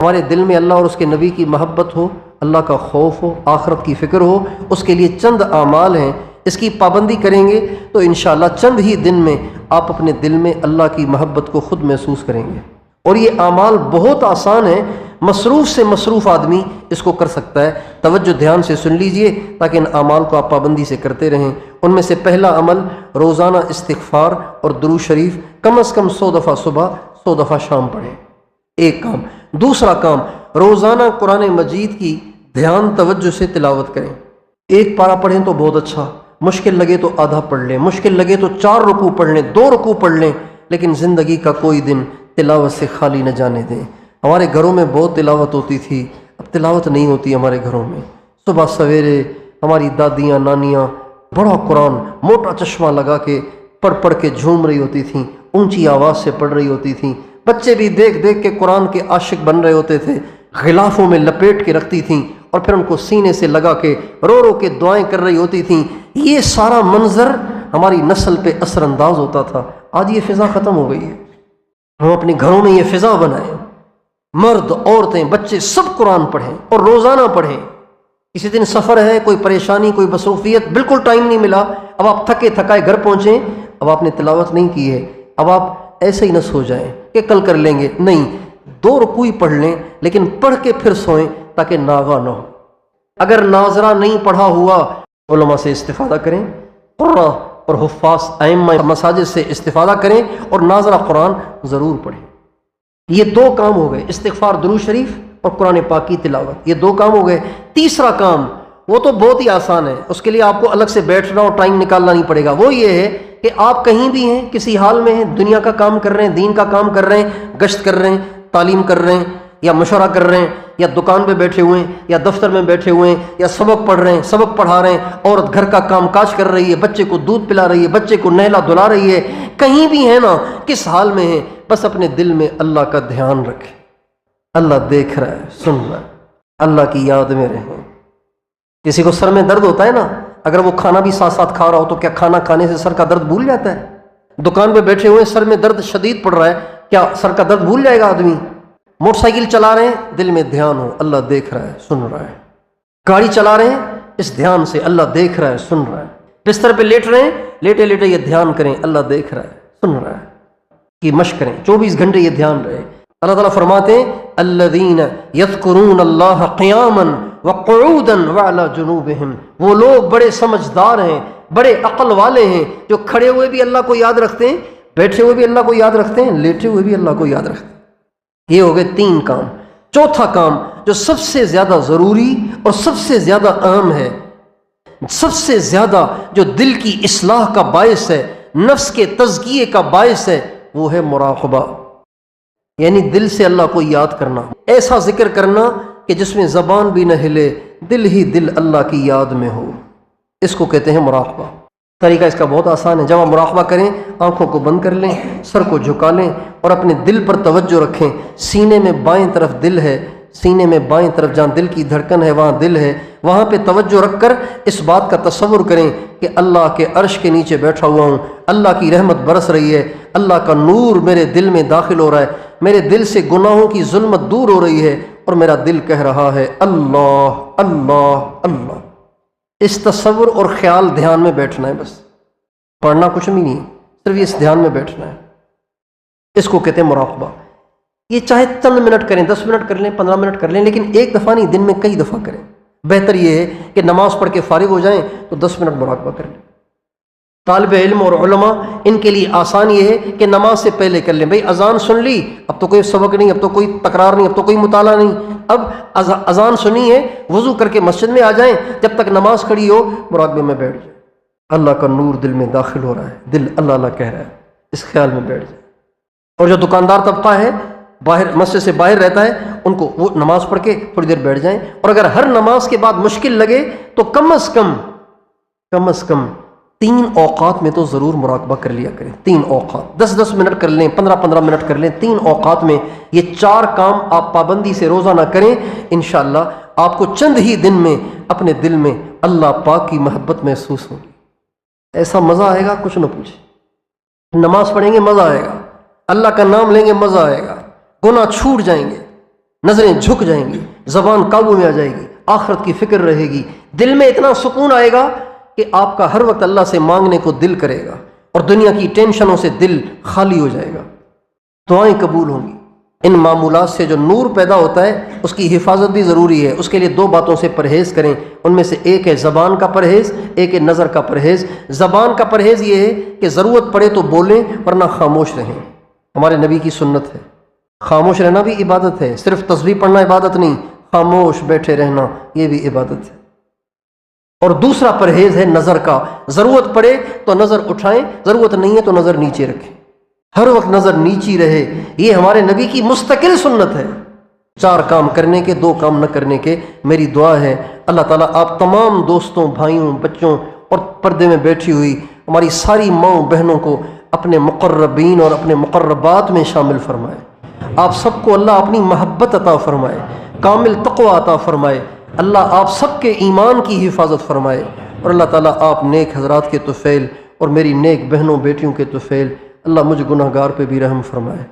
ہمارے دل میں اللہ اور اس کے نبی کی محبت ہو، اللہ کا خوف ہو، آخرت کی فکر ہو، اس کے لیے چند اعمال ہیں، اس کی پابندی کریں گے تو انشاءاللہ چند ہی دن میں آپ اپنے دل میں اللہ کی محبت کو خود محسوس کریں گے۔ اور یہ اعمال بہت آسان ہیں، مصروف سے مصروف آدمی اس کو کر سکتا ہے۔ توجہ دھیان سے سن لیجئے تاکہ ان اعمال کو آپ پابندی سے کرتے رہیں۔ ان میں سے پہلا عمل روزانہ استغفار اور درود شریف کم از کم 100 دفعہ صبح 100 دفعہ شام پڑھیں، ایک کام۔ دوسرا کام، روزانہ قرآن مجید کی دھیان توجہ سے تلاوت کریں۔ ایک پارہ پڑھیں تو بہت اچھا، مشکل لگے تو آدھا پڑھ لیں، مشکل لگے تو 4 رکوع پڑھ لیں، 2 رکوع پڑھ لیں، لیکن زندگی کا کوئی دن تلاوت سے خالی نہ جانے دیں۔ ہمارے گھروں میں بہت تلاوت ہوتی تھی، اب تلاوت نہیں ہوتی ہمارے گھروں میں۔ صبح سویرے ہماری دادیاں نانیاں بڑا قرآن موٹا چشمہ لگا کے پڑھ کے جھوم رہی ہوتی تھیں، اونچی آواز سے پڑھ رہی ہوتی تھیں، بچے بھی دیکھ دیکھ کے قرآن کے عاشق بن رہے ہوتے تھے، غلافوں میں لپیٹ کے رکھتی تھیں اور پھر ان کو سینے سے لگا کے رو رو کے دعائیں کر رہی ہوتی تھیں۔ یہ سارا منظر ہماری نسل پہ اثر انداز ہوتا تھا۔ آج یہ فضا ختم ہو گئی ہے۔ ہم اپنے گھروں میں یہ فضا بنائیں، مرد عورتیں بچے سب قرآن پڑھیں اور روزانہ پڑھیں۔ کسی دن سفر ہے، کوئی پریشانی، کوئی مصروفیت، بالکل ٹائم نہیں ملا، اب آپ تھکے تھکائے گھر پہنچیں، اب آپ نے تلاوت نہیں کی ہے، اب آپ ایسے ہی نہ سو جائیں کہ کل کر لیں گے، نہیں، 2 رکوع پڑھ لیں لیکن پڑھ کے پھر سوئیں تاکہ ناغہ نہ ہو۔ اگر ناظرہ نہیں پڑھا ہوا، علماء سے استفادہ کریں، قرآ اور حفاظ ائمہ مساجد سے استفادہ کریں اور ناظرہ قرآن ضرور پڑھیں۔ یہ 2 کام ہو گئے، استغفار، درود شریف اور قرآن پاک کی تلاوت، یہ 2 کام ہو گئے۔ تیسرا کام وہ تو بہت ہی آسان ہے، اس کے لیے آپ کو الگ سے بیٹھنا اور ٹائم نکالنا نہیں پڑے گا۔ وہ یہ ہے کہ آپ کہیں بھی ہیں، کسی حال میں ہیں، دنیا کا کام کر رہے ہیں، دین کا کام کر رہے ہیں، گشت کر رہے ہیں، تعلیم کر رہے ہیں یا مشورہ کر رہے ہیں یا دکان پہ بیٹھے ہوئے ہیں یا دفتر میں بیٹھے ہوئے ہیں یا سبق پڑھ رہے ہیں، سبق پڑھا رہے ہیں، عورت گھر کا کام کاج کر رہی ہے، بچے کو دودھ پلا رہی ہے، بچے کو نہلا دھلا رہی ہے، کہیں بھی ہے نا، کس حال میں ہے، بس اپنے دل میں اللہ کا دھیان رکھیں۔ اللہ دیکھ رہا ہے، سن رہا ہے، اللہ کی یاد میں رہیں۔ کسی کو سر میں درد ہوتا ہے نا، اگر وہ کھانا بھی ساتھ ساتھ کھا رہا ہو تو کیا کھانا کھانے سے سر کا درد بھول جاتا ہے؟ دکان پہ بیٹھے ہوئے سر میں درد شدید پڑ رہا ہے، کیا سر کا درد بھول جائے گا آدمی؟ موٹر سائیکل چلا رہے ہیں، دل میں دھیان ہو، اللہ دیکھ رہا ہے، سن رہا ہے۔ گاڑی چلا رہے ہیں، اس دھیان سے اللہ دیکھ رہا ہے، سن رہا ہے۔ بستر پہ لیٹ رہے ہیں، لیٹے لیٹے یہ دھیان کریں، اللہ دیکھ رہا ہے، سن رہا ہے۔ کی مشق کریں، 24 گھنٹے یہ دھیان رہے۔ اللہ تعالیٰ فرماتے ہیں الذین یذکرون اللہ قیاما وقعودا وعلی جنوبہم، وہ لوگ بڑے سمجھدار ہیں، بڑے عقل والے ہیں، جو کھڑے ہوئے بھی اللہ کو یاد رکھتے ہیں، بیٹھے ہوئے بھی اللہ کو یاد رکھتے ہیں، لیٹے ہوئے بھی اللہ کو یاد رکھتے ہیں۔ یہ ہو گئے 3 کام۔ چوتھا کام جو سب سے زیادہ ضروری اور سب سے زیادہ اہم ہے، سب سے زیادہ جو دل کی اصلاح کا باعث ہے، نفس کے تزکیے کا باعث ہے، وہ ہے مراقبہ، یعنی دل سے اللہ کو یاد کرنا، ایسا ذکر کرنا کہ جس میں زبان بھی نہ ہلے، دل ہی دل اللہ کی یاد میں ہو، اس کو کہتے ہیں مراقبہ۔ طریقہ اس کا بہت آسان ہے، جب آپ مراقبہ کریں، آنکھوں کو بند کر لیں، سر کو جھکا لیں اور اپنے دل پر توجہ رکھیں۔ سینے میں بائیں طرف دل ہے، سینے میں بائیں طرف جہاں دل کی دھڑکن ہے وہاں دل ہے، وہاں پہ توجہ رکھ کر اس بات کا تصور کریں کہ اللہ کے عرش کے نیچے بیٹھا ہوا ہوں، اللہ کی رحمت برس رہی ہے، اللہ کا نور میرے دل میں داخل ہو رہا ہے، میرے دل سے گناہوں کی ظلمت دور ہو رہی ہے اور میرا دل کہہ رہا ہے اللہ اللہ اللہ۔ اس تصور اور خیال دھیان میں بیٹھنا ہے، بس پڑھنا کچھ بھی نہیں، صرف اس دھیان میں بیٹھنا ہے، اس کو کہتے ہیں مراقبہ۔ یہ چاہے چند منٹ کریں، 10 منٹ کر لیں، 15 منٹ کر لیں، لیکن ایک دفعہ نہیں، دن میں کئی دفعہ کریں۔ بہتر یہ ہے کہ نماز پڑھ کے فارغ ہو جائیں تو 10 منٹ مراقبہ کر لیں۔ طالب علم اور علماء ان کے لیے آسان یہ ہے کہ نماز سے پہلے کر لیں، بھئی اذان سن لی، اب تو کوئی سبق نہیں، اب تو کوئی تکرار نہیں، اب تو کوئی مطالعہ نہیں، اب اذان سنی ہے، وضو کر کے مسجد میں آ جائیں، جب تک نماز کھڑی ہو مراقبے میں بیٹھ جائیں۔ اللہ کا نور دل میں داخل ہو رہا ہے، دل اللہ اللہ کہہ رہا ہے، اس خیال میں بیٹھ جائیں۔ اور جو دکاندار طبقہ ہے، باہر مسجد سے باہر رہتا ہے، ان کو وہ نماز پڑھ کے تھوڑی دیر بیٹھ جائیں، اور اگر ہر نماز کے بعد مشکل لگے تو کم از کم 3 اوقات میں تو ضرور مراقبہ کر لیا کریں۔ 3 اوقات، 10 منٹ کر لیں، 15 منٹ کر لیں، 3 اوقات میں یہ 4 کام آپ پابندی سے روزانہ کریں، انشاءاللہ آپ کو چند ہی دن میں اپنے دل میں اللہ پاک کی محبت محسوس ہوگی۔ ایسا مزہ آئے گا کچھ نہ پوچھے، نماز پڑھیں گے مزہ آئے گا، اللہ کا نام لیں گے مزہ آئے گا، گناہ چھوٹ جائیں گے، نظریں جھک جائیں گی، زبان قابو میں آ جائے گی، آخرت کی فکر رہے گی، دل میں اتنا سکون آئے گا کہ آپ کا ہر وقت اللہ سے مانگنے کو دل کرے گا، اور دنیا کی ٹینشنوں سے دل خالی ہو جائے گا، دعائیں قبول ہوں گی۔ ان معمولات سے جو نور پیدا ہوتا ہے اس کی حفاظت بھی ضروری ہے۔ اس کے لیے دو باتوں سے پرہیز کریں، ان میں سے ایک ہے زبان کا پرہیز، ایک ہے نظر کا پرہیز۔ زبان کا پرہیز یہ ہے کہ ضرورت پڑے تو بولیں ورنہ خاموش رہیں، ہمارے نبی کی سنت ہے۔ خاموش رہنا بھی عبادت ہے، صرف تسبیح پڑھنا عبادت نہیں، خاموش بیٹھے رہنا یہ بھی عبادت ہے۔ اور دوسرا پرہیز ہے نظر کا، ضرورت پڑے تو نظر اٹھائیں، ضرورت نہیں ہے تو نظر نیچے رکھیں، ہر وقت نظر نیچی رہے، یہ ہمارے نبی کی مستقل سنت ہے۔ 4 کام کرنے کے، 2 کام نہ کرنے کے۔ میری دعا ہے اللہ تعالیٰ آپ تمام دوستوں، بھائیوں، بچوں اور پردے میں بیٹھی ہوئی ہماری ساری ماؤں بہنوں کو اپنے مقربین اور اپنے مقربات میں شامل فرمائے۔ آپ سب کو اللہ اپنی محبت عطا فرمائے، کامل تقوی عطا فرمائے، اللہ آپ سب کے ایمان کی حفاظت فرمائے، اور اللہ تعالیٰ آپ نیک حضرات کے طفیل اور میری نیک بہنوں بیٹیوں کے طفیل، اللہ مجھ گناہگار پہ بھی رحم فرمائے۔